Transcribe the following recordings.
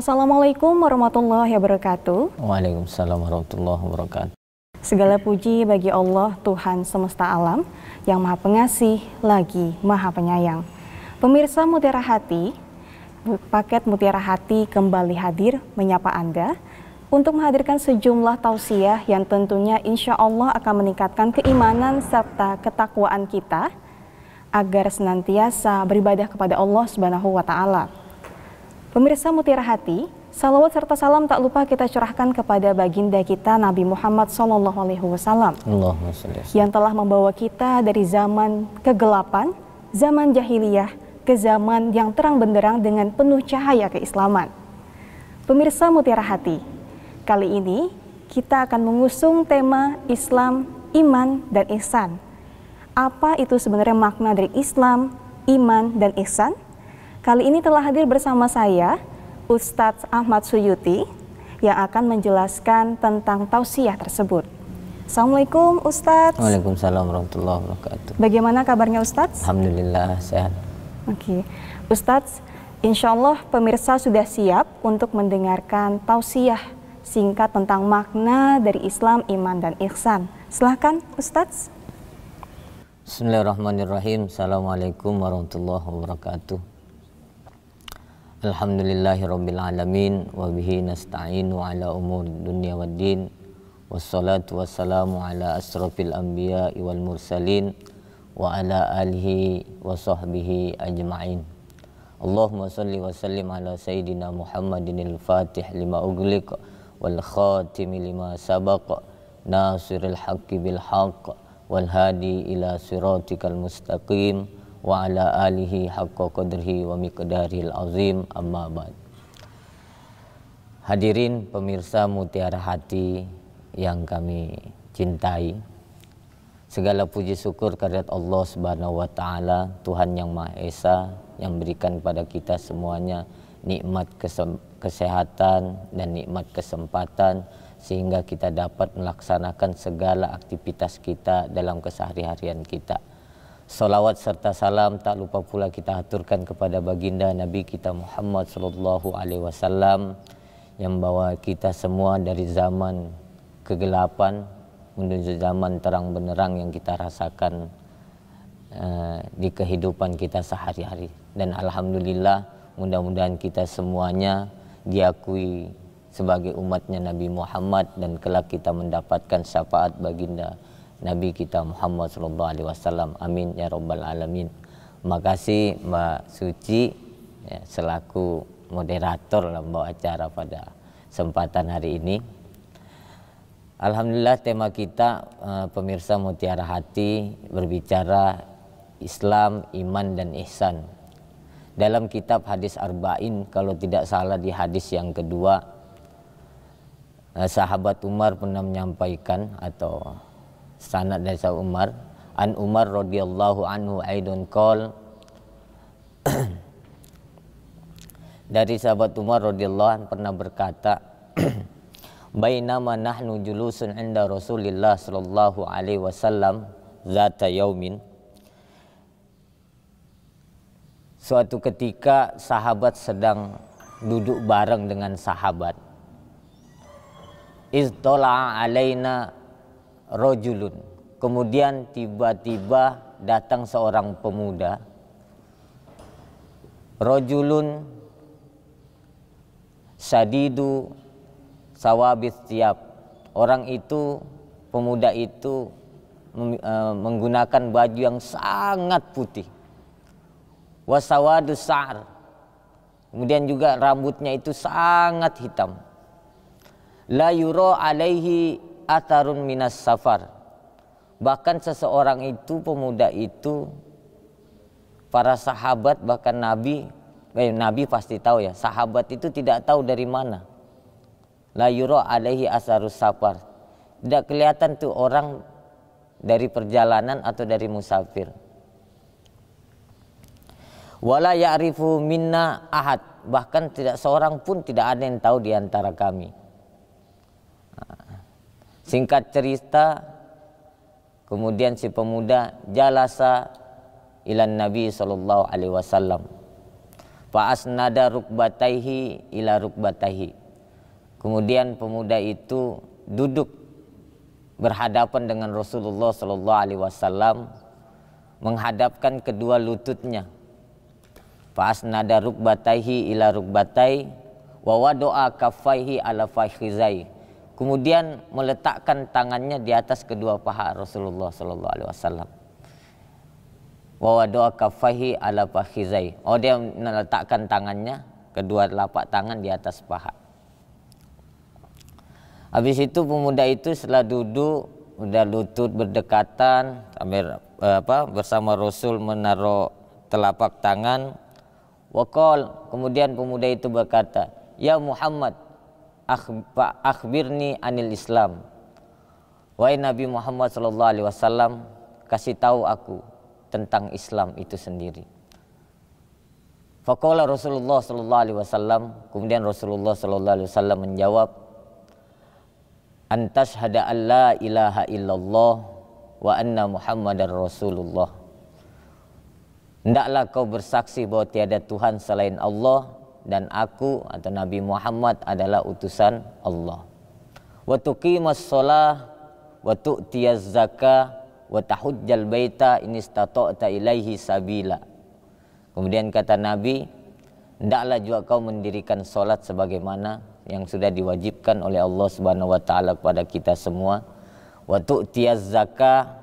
Assalamualaikum warahmatullahi wabarakatuh. Waalaikumsalam warahmatullahi wabarakatuh. Segala puji bagi Allah, Tuhan semesta alam, yang maha pengasih lagi maha penyayang. Pemirsa Mutiara Hati, paket Mutiara Hati kembali hadir menyapa Anda untuk menghadirkan sejumlah tausiah yang tentunya insya Allah akan meningkatkan keimanan serta ketakwaan kita agar senantiasa beribadah kepada Allah Subhanahu wa Ta'ala. Pemirsa Mutiara Hati, salawat serta salam tak lupa kita curahkan kepada baginda kita Nabi Muhammad SAW yang telah membawa kita dari zaman kegelapan, zaman jahiliyah, ke zaman yang terang benderang dengan penuh cahaya keislaman. Pemirsa Mutiara Hati, kali ini kita akan mengusung tema Islam, Iman, dan Ihsan. Apa itu sebenarnya makna dari Islam, Iman, dan Ihsan? Kali ini telah hadir bersama saya Ustadz Ahmad Suyuti yang akan menjelaskan tentang tausiah tersebut. Assalamualaikum Ustadz. Waalaikumsalam warahmatullahi wabarakatuh. Bagaimana kabarnya Ustadz? Alhamdulillah sehat. Oke, Ustadz, insya Allah pemirsa sudah siap untuk mendengarkan tausiah singkat tentang makna dari Islam, Iman, dan Ihsan. Silahkan Ustadz. Bismillahirrahmanirrahim. Assalamualaikum warahmatullahi wabarakatuh. Alhamdulillahirabbil alamin wa bihi nasta'inu ala umuri dunya waddin wassalatu wassalamu ala asrofil anbiya'i wal mursalin wa ala alihi wa sahbihi ajma'in. Allahumma salli wa sallim ala sayyidina Muhammadinil fatih lima ughliq wal khatimi lima sabaq nasiril haqqi bil haqq wal hadi ila siratikal mustaqim wa ala alihi haqqa qadrihi wa miqdarihil azim, amma ba'd. Hadirin pemirsa Mutiara Hati yang kami cintai, segala puji syukur kehadirat Allah Subhanahu wa Ta'ala, Tuhan yang Maha Esa, yang berikan pada kita semuanya nikmat kesehatan dan nikmat kesempatan sehingga kita dapat melaksanakan segala aktivitas kita dalam kesehari-harian kita. Salawat serta salam tak lupa pula kita aturkan kepada baginda Nabi kita Muhammad sallallahu alaihi wasallam yang membawa kita semua dari zaman kegelapan menuju zaman terang benderang yang kita rasakan di kehidupan kita sehari-hari. Dan alhamdulillah, mudah-mudahan kita semuanya diakui sebagai umatnya Nabi Muhammad dan kelak kita mendapatkan syafaat baginda Nabi kita Muhammad SAW. Amin ya rabbal alamin. Makasih Mbak Suci ya, selaku moderator membawa acara pada kesempatan hari ini. Alhamdulillah, tema kita pemirsa Mutiara Hati berbicara Islam, Iman, dan Ihsan. Dalam kitab hadis Arba'in, kalau tidak salah di hadis yang kedua, sahabat Umar pernah menyampaikan atau sanad dari sahabat Umar, an Umar radhiyallahu anhu aidun qol dari sahabat Umar radhiyallahu anhu pernah berkata, bainama nahnu julusun inda Rasulillah sallallahu alaihi wasallam zata yaumin, suatu ketika sahabat sedang duduk bareng dengan sahabat, iztola'a alaina rojulun, kemudian tiba-tiba datang seorang pemuda, rojulun sadidu sawabis tiap, orang itu, pemuda itu menggunakan baju yang sangat putih, wasawadus sa'r, kemudian juga rambutnya itu sangat hitam, la yura alaihi atarun minas safar, bahkan seseorang itu, pemuda itu, para sahabat bahkan Nabi pasti tahu ya, sahabat itu tidak tahu dari mana. La yura alaihi asarus safar, tidak kelihatan tuh orang dari perjalanan atau dari musafir. Wala ya'rifu minna ahad, bahkan tidak seorang pun tidak ada yang tahu di antara kami. Singkat cerita, kemudian si pemuda jalasa ilan Nabi sallallahu alaihi wasallam, Fa asnada rukbataihi ila rukbataihi. Kemudian pemuda itu duduk berhadapan dengan Rasulullah sallallahu alaihi wasallam, menghadapkan kedua lututnya. Fa asnada rukbataihi ila rukbatai wa wadoa kaffaihi ala fakhizai. Kemudian meletakkan tangannya di atas kedua paha Rasulullah sallallahu alaihi wasallam. Wa wadoa kaffaihi ala fakhizai. Oh, dia meletakkan tangannya, kedua telapak tangan di atas paha. Habis itu pemuda itu setelah duduk udah lutut berdekatan sambil bersama Rasul menaruh telapak tangan. Waqal, kemudian pemuda itu berkata, "Ya Muhammad, akhbirni anil Islam." Wahai Nabi Muhammad sallallahu alaihi wasallam, kasih tahu aku tentang Islam itu sendiri. Faqala Rasulullah sallallahu alaihi wasallam, kemudian Rasulullah sallallahu alaihi wasallam menjawab, "Antashhada an la ilaha illallah wa anna Muhammadar Rasulullah." Hendaklah kau bersaksi bahwa tiada Tuhan selain Allah dan aku atau Nabi Muhammad adalah utusan Allah. Wa tuqimas shalah wa tu'tiyaz zakah wa tahujjal baita in istata'ta ilaihi sabila. Kemudian kata Nabi, hendaklah juga kau mendirikan salat sebagaimana yang sudah diwajibkan oleh Allah Subhanahu wa taala kepada kita semua. Wa tu'tiyaz zakah,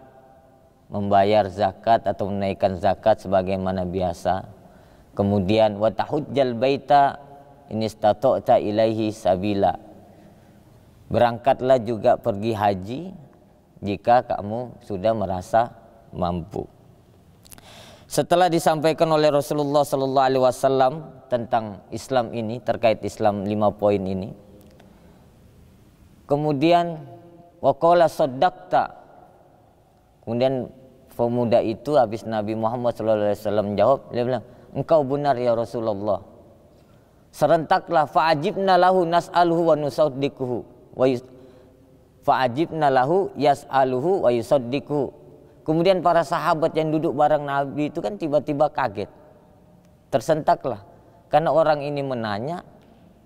membayar zakat atau menaikkan zakat sebagaimana biasa. Kemudian wa tahujjal baita in istata'ta ilaihi sabila. Berangkatlah juga pergi haji jika kamu sudah merasa mampu. Setelah disampaikan oleh Rasulullah sallallahu alaihi wasallam tentang Islam ini, terkait Islam 5 poin ini, kemudian waqala saddaqta. Kemudian pemuda itu habis Nabi Muhammad sallallahu alaihi wasallam jawab, dia bilang, "Engkau benar ya Rasulullah." Serentaklah fa'ajibna lahu nas'aluhu wa nusaddiquhu wa fa'ajibna lahu yas'aluhu wa yusaddiquhu. Kemudian para sahabat yang duduk bareng Nabi itu kan tiba-tiba kaget, tersentaklah karena orang ini menanya,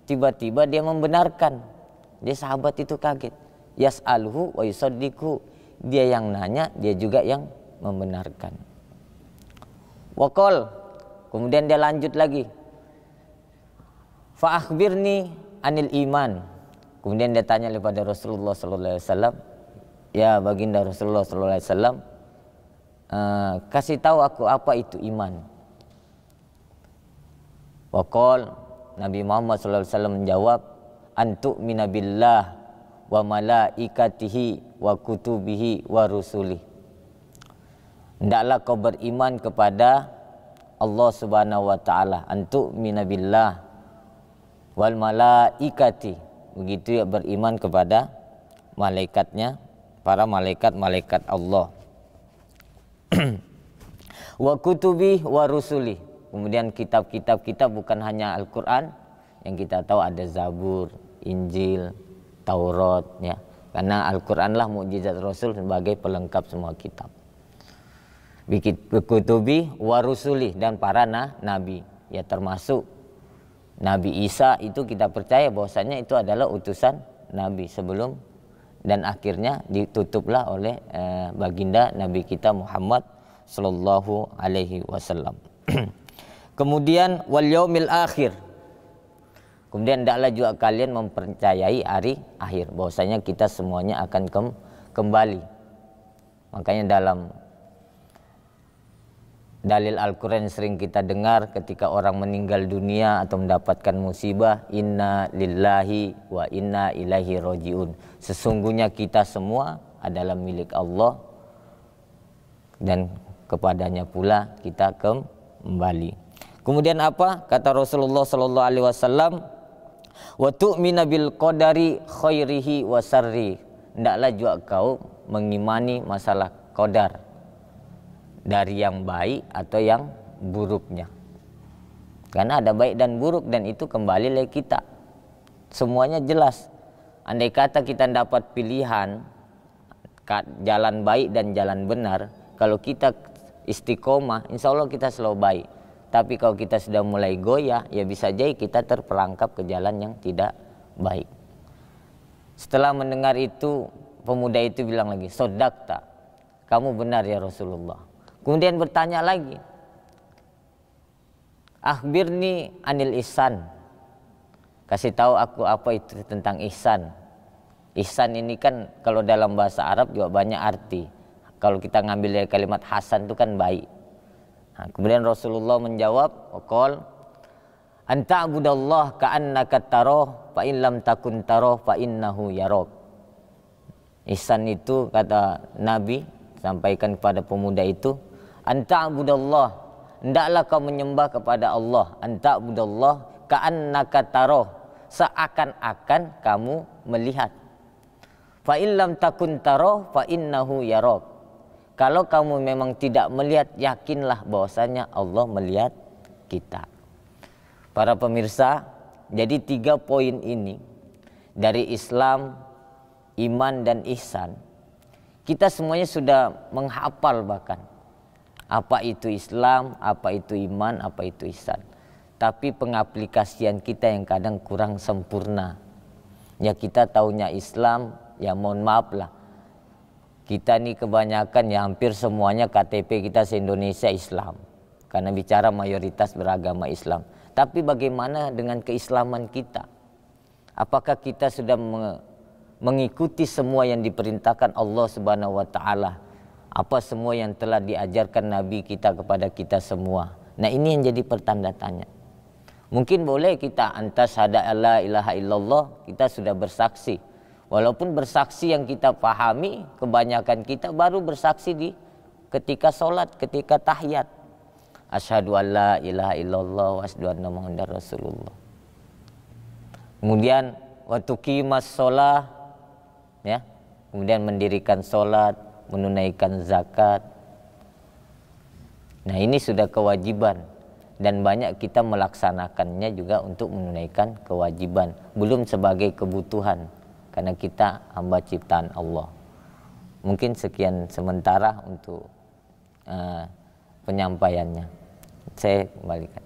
tiba-tiba dia membenarkan. Dia sahabat itu kaget. Yas'aluhu wa yusaddiquhu. Dia yang nanya, dia juga yang membenarkan. Waqal, kemudian dia lanjut lagi, fa akhbirni anil iman. Kemudian dia tanya kepada Rasulullah sallallahu alaihi wasallam, ya baginda Rasulullah sallallahu alaihi wasallam, kasih tahu aku apa itu iman. Waqal, Nabi Muhammad sallallahu alaihi wasallam menjawab, antu'mina billah wa malaikatihi wa kutubihi wa rusulih. Hendaklah kau beriman kepada Allah Subhanahu wa taala, antu'mina billah wal malaikati. Begitu ya, beriman kepada malaikatnya, para malaikat-malaikat Allah. Wa kutubi wa rusuli. Kemudian kitab-kitab kita bukan hanya Al-Quran, yang kita tahu ada Zabur, Injil, Taurat, ya. Karena Al-Quran lah mukjizat Rasul sebagai pelengkap semua kitab. Kutubi wa rusuli, dan para nabi, ya termasuk Nabi Isa itu kita percaya bahwasanya itu adalah utusan Nabi sebelum dan akhirnya ditutuplah oleh baginda Nabi kita Muhammad sallallahu alaihi wasallam. Kemudian wal yaumil akhir. Kemudian hendaklah juga kalian mempercayai hari akhir, bahwasanya kita semuanya akan kembali. Makanya dalam dalil Al-Quran sering kita dengar ketika orang meninggal dunia atau mendapatkan musibah, inna lillahi wa inna ilaihi roji'un. Sesungguhnya kita semua adalah milik Allah dan kepadanya pula kita kembali. Kemudian apa? Kata Rasulullah sallallahu alaihi wasallam, wa tu'mina bil qadari khairihi wa sarri. Hendaklah juga kau mengimani masalah qadar, dari yang baik atau yang buruknya. Karena ada baik dan buruk, dan itu kembali lagi kita. Semuanya jelas. Andai kata kita dapat pilihan jalan baik dan jalan benar, kalau kita istiqomah, insya Allah kita selalu baik. Tapi kalau kita sudah mulai goyah, ya bisa jadi kita terperangkap ke jalan yang tidak baik. Setelah mendengar itu, pemuda itu bilang lagi, "Sodakta, kamu benar ya Rasulullah." Kemudian bertanya lagi, "Akhbirni anil ihsan." Kasih tahu aku apa itu tentang ihsan. Ihsan ini kan kalau dalam bahasa Arab juga banyak arti. Kalau kita ngambil dari kalimat hasan itu kan baik. Nah, kemudian Rasulullah menjawab, "Qol anta abudallah ka'annaka taroh fa in lam takun taroh fa innahu yarok." Ihsan itu kata Nabi sampaikan kepada pemuda itu, anta abudallah, hendaklah kau menyembah kepada Allah, anta abudallah ka'annaka taroh, seakan-akan kamu melihat. Fa in lam takun taroh fa innahu yarok. Kalau kamu memang tidak melihat, yakinlah bahwasanya Allah melihat kita. Para pemirsa, jadi 3 poin ini dari Islam, iman dan ihsan, kita semuanya sudah menghafal bahkan. Apa itu Islam, apa itu iman, apa itu ihsan. Tapi pengaplikasian kita yang kadang kurang sempurna. Ya kita taunya Islam, ya mohon maaf lah. Kita ini kebanyakan ya hampir semuanya KTP kita se-Indonesia Islam. Karena bicara mayoritas beragama Islam. Tapi bagaimana dengan keislaman kita? Apakah kita sudah mengikuti semua yang diperintahkan Allah Subhanahu wa taala? Apa semua yang telah diajarkan Nabi kita kepada kita semua? Nah, ini yang jadi pertanda tanya. Mungkin boleh kita antas syahada la ilaha illallah, kita sudah bersaksi. Walaupun bersaksi yang kita pahami, kebanyakan kita baru bersaksi di ketika sholat, ketika tahiyat. Asyhadu an la ilaha illallah wa asyhadu anna Muhammadar Rasulullah. Kemudian wa tuqimas shalah, ya. Kemudian mendirikan sholat, menunaikan zakat. Nah, ini sudah kewajiban dan banyak kita melaksanakannya juga untuk menunaikan kewajiban, belum sebagai kebutuhan. Karena kita hamba ciptaan Allah. Mungkin sekian sementara untuk penyampaiannya. Saya kembalikan.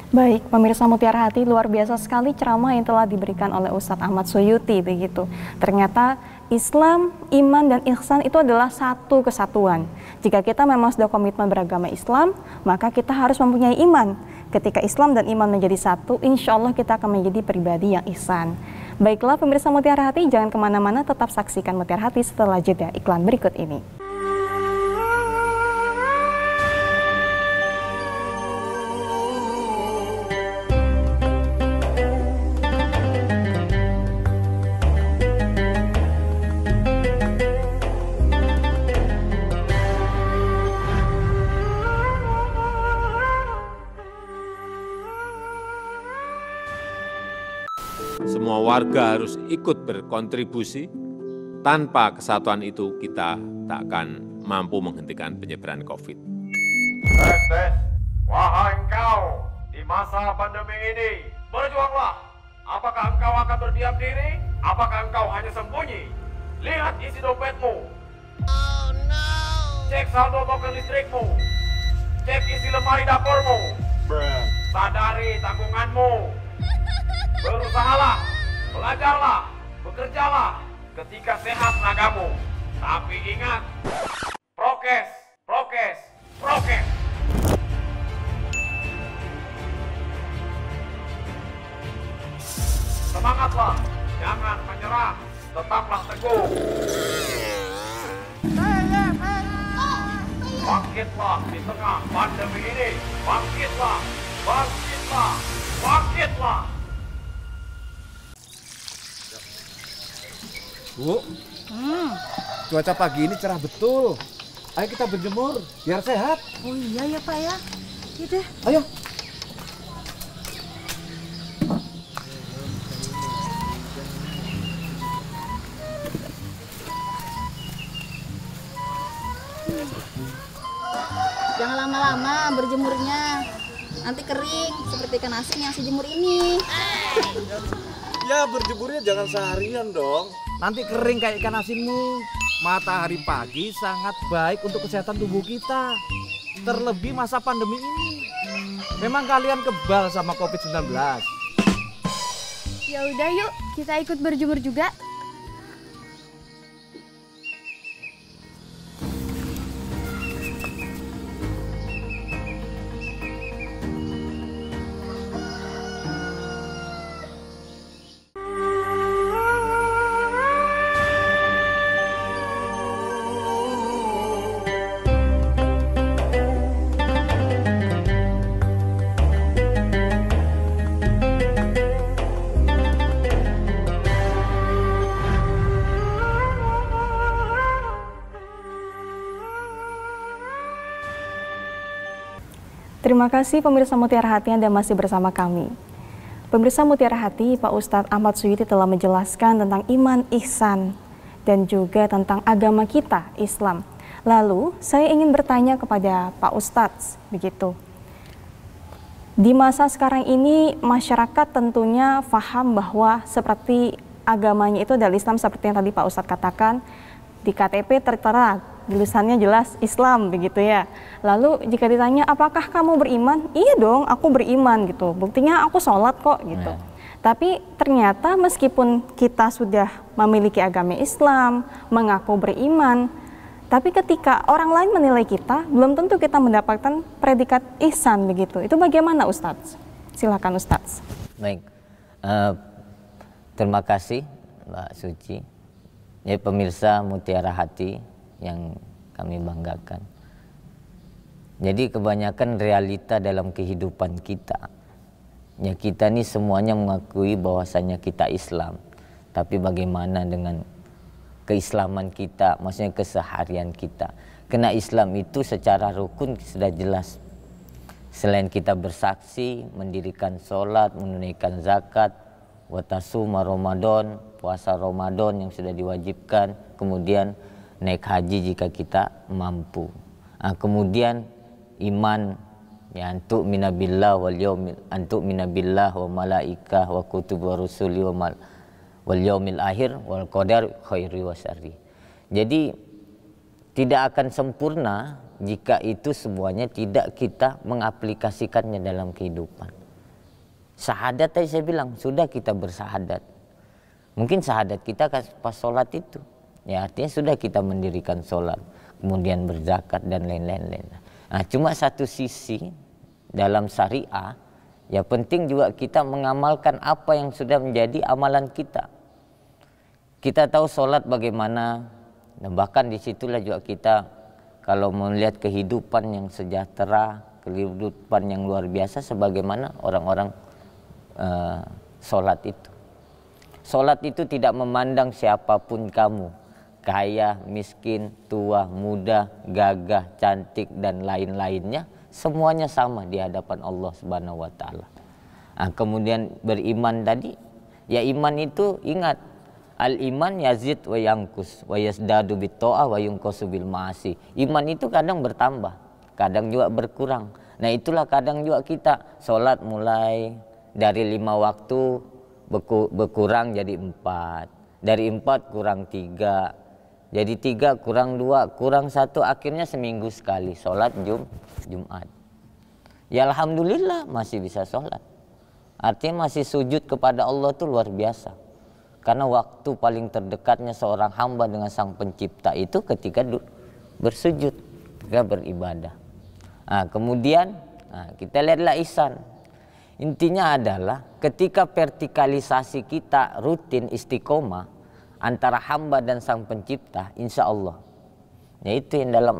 Baik, pemirsa Mutiara Hati, luar biasa sekali ceramah yang telah diberikan oleh Ustadz Ahmad Suyuti begitu. Ternyata Islam, iman dan ihsan itu adalah satu kesatuan. Jika kita memang sudah komitmen beragama Islam, maka kita harus mempunyai iman. Ketika Islam dan iman menjadi satu, insya Allah kita akan menjadi pribadi yang ihsan. Baiklah pemirsa Mutiara Hati, jangan kemana-mana, tetap saksikan Mutiara Hati setelah jeda iklan berikut ini. Semua warga harus ikut berkontribusi. Tanpa kesatuan itu kita tak akan mampu menghentikan penyebaran COVID. Tes. Wahai engkau, di masa pandemi ini, berjuanglah. Apakah engkau akan berdiam diri? Apakah engkau hanya sembunyi? Lihat isi dompetmu. Oh no. Cek saldo token listrikmu. Cek isi lemari dapurmu. Sadari tanggunganmu. Berusahalah, belajarlah, bekerjalah ketika sehat tenagamu. Tapi ingat, prokes, prokes, prokes. Semangatlah, jangan menyerah, tetaplah teguh. Bangkitlah di tengah pandemi ini, bangkitlah, bangkitlah, bangkitlah. Bu, cuaca pagi ini cerah betul. Ayo kita berjemur, biar sehat. Oh iya ya Pak ya. Gitu. Ayo. Jangan lama-lama berjemurnya. Nanti kering seperti ikan asin yang sejemur ini. Ya berjemurnya jangan seharian dong. Nanti kering kayak ikan asinmu. Matahari pagi sangat baik untuk kesehatan tubuh kita. Terlebih masa pandemi ini. Memang kalian kebal sama COVID-19. Ya udah yuk, kita ikut berjemur juga. Terima kasih pemirsa Mutiara Hati, Anda masih bersama kami. Pemirsa Mutiara Hati, Pak Ustadz Ahmad Suyuti telah menjelaskan tentang iman, ihsan, dan juga tentang agama kita, Islam. Lalu, saya ingin bertanya kepada Pak Ustadz, begitu. Di masa sekarang ini, masyarakat tentunya paham bahwa seperti agamanya itu adalah Islam, seperti yang tadi Pak Ustadz katakan, di KTP tertera, tulisannya jelas Islam, begitu ya. Lalu jika ditanya, apakah kamu beriman? Iya dong, aku beriman gitu. Buktinya aku sholat kok gitu. Tapi ternyata meskipun kita sudah memiliki agama Islam, mengaku beriman, tapi ketika orang lain menilai kita, belum tentu kita mendapatkan predikat ihsan begitu. Itu bagaimana Ustadz? Silakan Ustadz. Baik, terima kasih Mbak Suci. Ya, pemirsa Mutiara Hati yang kami banggakan. Jadi kebanyakan realita dalam kehidupan kita, ya kita ini semuanya mengakui bahwasanya kita Islam. Tapi bagaimana dengan keislaman kita, maksudnya keseharian kita. Karena Islam itu secara rukun sudah jelas. Selain kita bersaksi, mendirikan sholat, menunaikan zakat, watasuma Ramadan, puasa Ramadan yang sudah diwajibkan, kemudian naik haji jika kita mampu. Kemudian iman, ya antuk minabillah wal yaumil, antuk minabillah wa malaikah wa kutub wa rusuli wal yaumil akhir wal qadar khairi wa syarri. Jadi tidak akan sempurna jika itu semuanya tidak kita mengaplikasikannya dalam kehidupan. Syahadat tadi saya bilang, sudah kita bersahadat. Mungkin syahadat kita pas sholat itu. Ya artinya sudah kita mendirikan sholat, kemudian berzakat dan lain-lain. Nah, cuma satu sisi dalam syariah, ya penting juga kita mengamalkan apa yang sudah menjadi amalan kita. Kita tahu sholat bagaimana, dan bahkan disitulah juga kita kalau melihat kehidupan yang sejahtera, kehidupan yang luar biasa sebagaimana orang-orang sholat itu. Sholat itu tidak memandang siapapun kamu, kaya, miskin, tua, muda, gagah, cantik dan lain-lainnya, semuanya sama di hadapan Allah Subhanahu wa taala. Kemudian beriman tadi, ya iman itu ingat, al iman yazid wa yangkus wa yazdadu bit ta'ah wa yunqasu bil ma'asi. Iman itu kadang bertambah, kadang juga berkurang. Nah, itulah kadang juga kita sholat mulai dari 5 waktu berkurang jadi 4, dari 4 kurang 3, jadi 3 kurang 2, kurang 1, akhirnya seminggu sekali sholat Jumat. Ya alhamdulillah masih bisa sholat. Artinya masih sujud kepada Allah itu luar biasa. Karena waktu paling terdekatnya seorang hamba dengan sang pencipta itu ketika bersujud, ketika beribadah. Kemudian kita lihatlah ihsan. Intinya adalah ketika vertikalisasi kita rutin istiqomah antara hamba dan sang pencipta, insya Allah. Yaitu yang dalam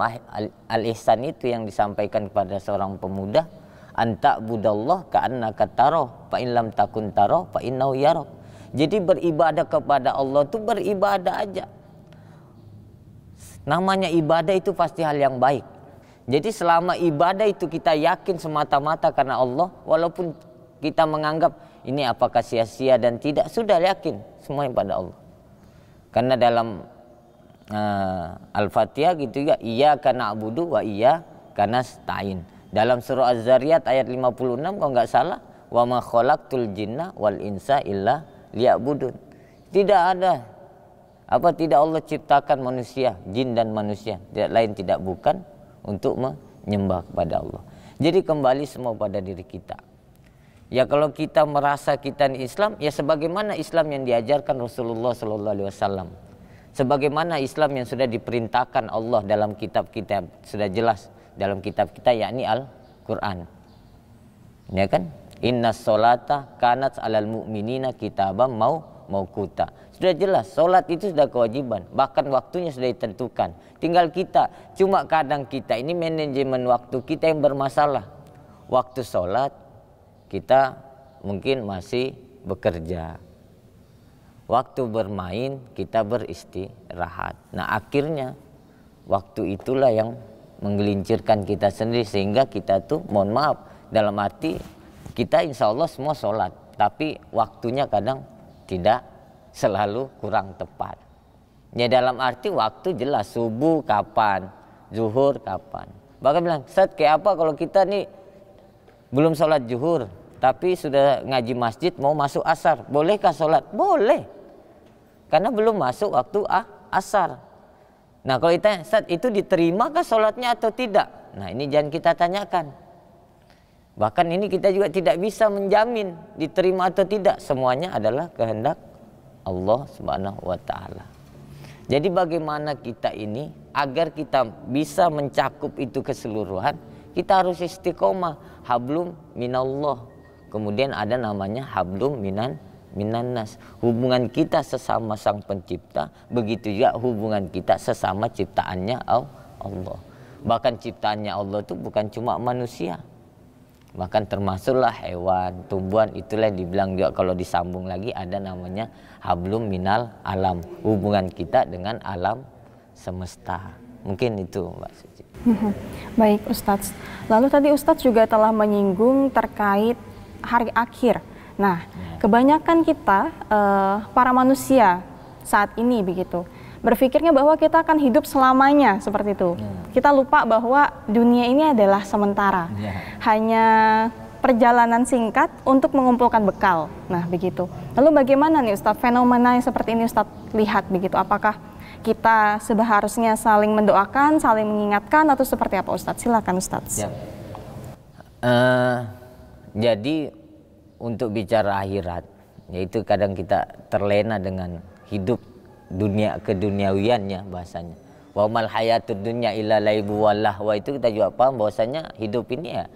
al-ihsan itu yang disampaikan kepada seorang pemuda, anta budallah ka'annaka taroh, fa in lam takun taroh, fa innahu yaroh. Jadi beribadah kepada Allah itu beribadah aja. Namanya ibadah itu pasti hal yang baik. Jadi selama ibadah itu kita yakin semata-mata karena Allah, walaupun kita menganggap ini apakah sia-sia dan tidak, sudah yakin semuanya pada Allah. Karena dalam Al-Fatihah gitu juga, iyyaka na'budu wa iyyaka nasta'in. Dalam surah Az-Zariyat ayat 56 kalau nggak salah, wa ma khalaqtul jinna wal insa illa liya'budun. Tidak Allah ciptakan manusia, jin dan manusia, tidak lain tidak bukan untuk menyembah kepada Allah. Jadi kembali semua pada diri kita. Ya kalau kita merasa kita ini Islam, ya sebagaimana Islam yang diajarkan Rasulullah SAW. Sebagaimana Islam yang sudah diperintahkan Allah dalam kitab kita, sudah jelas dalam kitab kita, yakni Al-Quran. Ya kan? Inna sholata kanat alal mu'minina kitabam mauquta. Sudah jelas, sholat itu sudah kewajiban. Bahkan waktunya sudah ditentukan. Tinggal kita, cuma kadang kita ini manajemen waktu kita yang bermasalah. Waktu sholat, kita mungkin masih bekerja. Waktu bermain, kita beristirahat. Nah akhirnya, waktu itulah yang menggelincirkan kita sendiri. Sehingga kita tuh, mohon maaf, dalam arti kita insya Allah semua sholat. Tapi waktunya kadang tidak selalu kurang tepat. Ya dalam arti waktu jelas, subuh kapan, zuhur kapan. Bahkan bilang, Ustaz kayak apa kalau kita nih belum sholat zuhur, tapi sudah ngaji masjid mau masuk asar, bolehkah sholat? Boleh, karena belum masuk waktu asar. Nah kalau ditanya, Ustaz itu diterimakah sholatnya atau tidak? Nah ini jangan kita tanyakan. Bahkan ini kita juga tidak bisa menjamin diterima atau tidak. Semuanya adalah kehendak Allah Subhanahu wa Ta'ala. Jadi bagaimana kita ini agar kita bisa mencakup itu keseluruhan, kita harus istiqomah. Hablum minallah. Kemudian ada namanya hablum minannas. Hubungan kita sesama Sang Pencipta, begitu juga hubungan kita sesama ciptaannya Allah. Bahkan ciptaannya Allah itu bukan cuma manusia, bahkan termasuklah hewan, tumbuhan. Itulah dibilang juga kalau disambung lagi ada namanya hablum minal alam. Hubungan kita dengan alam semesta. Mungkin itu Mbak Suci. Baik Ustadz. Lalu tadi Ustadz juga telah menyinggung terkait hari akhir. Nah, kebanyakan kita para manusia saat ini begitu berpikirnya bahwa kita akan hidup selamanya seperti itu. Kita lupa bahwa dunia ini adalah sementara. Hanya perjalanan singkat untuk mengumpulkan bekal. Nah, begitu. Lalu bagaimana nih Ustadz fenomena yang seperti ini Ustadz lihat begitu? Apakah kita seharusnya saling mendoakan, saling mengingatkan atau seperti apa Ustadz? Silakan Ustadz. Jadi untuk bicara akhirat, yaitu kadang kita terlena dengan hidup dunia keduniawiannya bahasanya. Wa mal hayatud dunya illa laibu wallahu. Itu kita juga paham bahwasanya hidup ini ya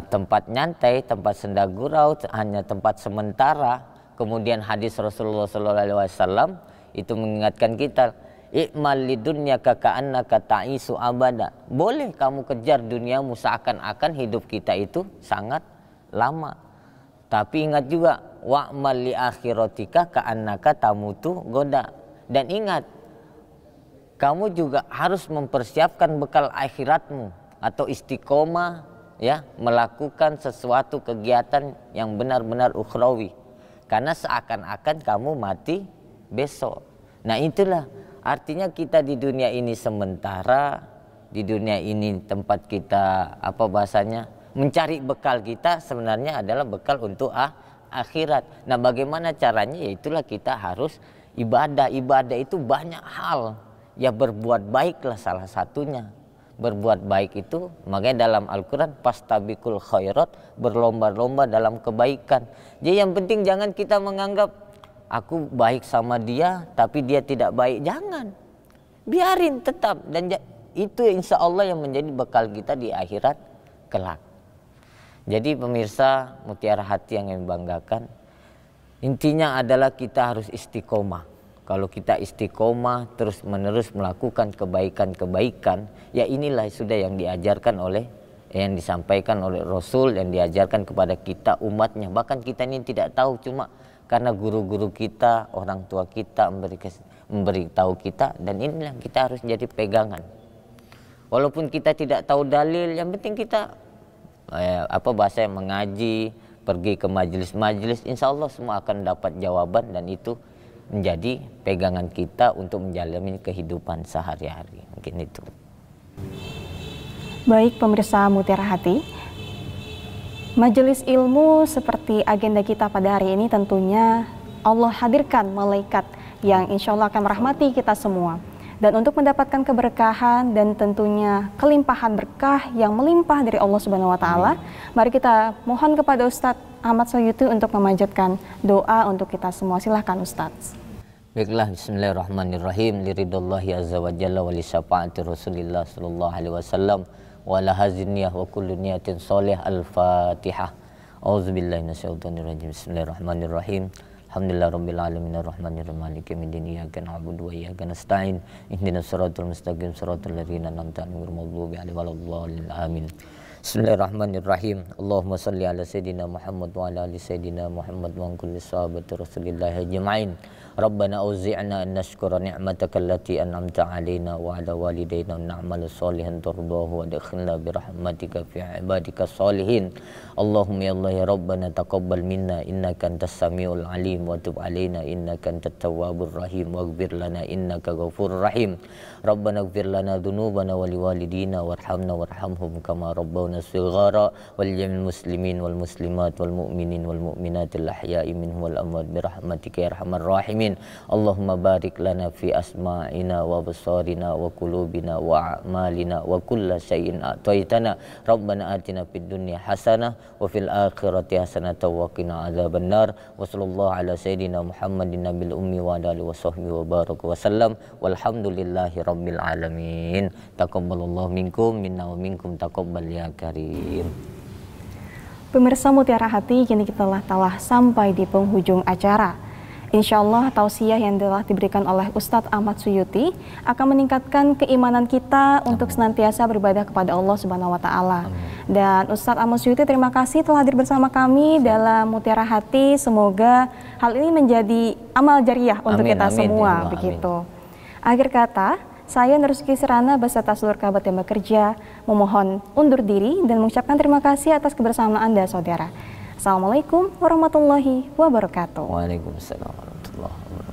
tempat nyantai, tempat senda gurau, hanya tempat sementara. Kemudian hadis Rasulullah SAW itu mengingatkan kita, i'mal lidunya kaka'annaka ta'isu abada. Boleh kamu kejar duniamu seakan-akan hidup kita itu sangat lama. Tapi ingat juga, wa'mal li akhiratika ka'annaka tamutu goda. Dan ingat, kamu juga harus mempersiapkan bekal akhiratmu atau istiqomah, ya, melakukan sesuatu kegiatan yang benar-benar ukhrawi. Karena seakan-akan kamu mati besok. Nah itulah artinya kita di dunia ini sementara, di dunia ini tempat kita apa bahasanya mencari bekal kita sebenarnya adalah bekal untuk akhirat. Nah bagaimana caranya? Ya itulah kita harus ibadah. Ibadah itu banyak hal. Ya berbuat baiklah salah satunya. Berbuat baik itu makanya dalam Al-Quran fastabiqul khairat, berlomba-lomba dalam kebaikan. Jadi yang penting jangan kita menganggap aku baik sama dia tapi dia tidak baik. Jangan, biarin tetap. Dan itu insya Allah yang menjadi bekal kita di akhirat kelak. Jadi pemirsa Mutiara Hati yang membanggakan, intinya adalah kita harus istiqomah. Kalau kita istiqomah terus menerus melakukan kebaikan-kebaikan, ya inilah sudah yang diajarkan oleh, yang disampaikan oleh Rasul, yang diajarkan kepada kita umatnya. Bahkan kita ini tidak tahu, cuma karena guru-guru kita, orang tua kita memberitahu kita, dan inilah kita harus jadi pegangan. Walaupun kita tidak tahu dalil, yang penting kita apa bahasa yang mengaji, pergi ke majelis-majelis, insya Allah semua akan dapat jawaban, dan itu menjadi pegangan kita untuk menjalani kehidupan sehari-hari. Mungkin itu. Baik pemirsa Mutiara Hati, majelis ilmu seperti agenda kita pada hari ini tentunya Allah hadirkan malaikat yang insya Allah akan merahmati kita semua. Dan untuk mendapatkan keberkahan dan tentunya kelimpahan berkah yang melimpah dari Allah Subhanahu wa taala, mari kita mohon kepada Ustadz Ahmad Suyuti untuk memanjatkan doa untuk kita semua. Silahkan Ustadz. Baiklah, bismillahirrahmanirrahim. Liridallahi azza wa jalla wa li syafaati Rasulillah sallallahu alaihi wasallam wa ala haziniyah wa kullu niyatin sholih. Al-Fatihah. Auzubillahi minasyaitonir rajim. Bismillahirrahmanirrahim. Alhamdulillah rabbil alamin arrahmanirrahim maliki yaumiddin iyyaka na'budu wa iyyaka nasta'in ihdinas siratal mustaqim siratal ladzina an'amta 'alaihim ghairil maghdubi 'alaihim waladdallin amin. Bismillahirrahmanirrahim. Allahumma salli ala sayyidina Muhammad wa ala ali sayyidina Muhammad wa kulli sahabati Rasulillah ajma'in. Rabbana auzi'na an nashkura ni'mataka allati an'amta 'alaina wa 'ala walidayna wa na'mala shalihan tardahu wa adkhilna bi rahmatika fi ibadika shalihin. Allahumma ya Allah ya Rabbana taqabbal minna innaka antas samiul alim wa tub 'alaina innaka antat tawwabur rahim waghfir lana innaka ghafurur rahim. Rabbana ighfir lana dhunubana wa liwalidina warhamna warhamhum kama rabbawna shighara wal jamil muslimin wal muslimat wal mu'minin wal mu'minatil ahya'i minhum wal amwat bi rahmatika ya arhamar rahimin. Allahumma barik lana fi asma'ina wa absarina wa qulubina wa a'malina wa kulla syai'in a'taitana. Rabbana atina fid dunya hasanah wa fil akhirati hasanah wa qina adzabannar. Wa sallallahu ala sayyidina Muhammadin nabil ummi wa ala alihi wa sahbihi wa baraka wa sallam. Walhamdulillahi rabbil alamin. Taqabbalallahu minkum minna wa minkum taqabbal ya karim. Pemirsa Mutiara Hati, kini kita telah sampai di penghujung acara. Insya Allah tausiah yang telah diberikan oleh Ustadz Ahmad Suyuti akan meningkatkan keimanan kita untuk senantiasa beribadah kepada Allah Subhanahu wa taala. Dan Ustadz Ahmad Suyuti, terima kasih telah hadir bersama kami dalam Mutiara Hati. Semoga hal ini menjadi amal jariah untuk kita semua, begitu. Akhir kata, saya Nurski Sirana beserta seluruh kerabat yang bekerja memohon undur diri dan mengucapkan terima kasih atas kebersamaan Anda, saudara. Assalamualaikum warahmatullahi wabarakatuh. Waalaikumsalam warahmatullahi wabarakatuh.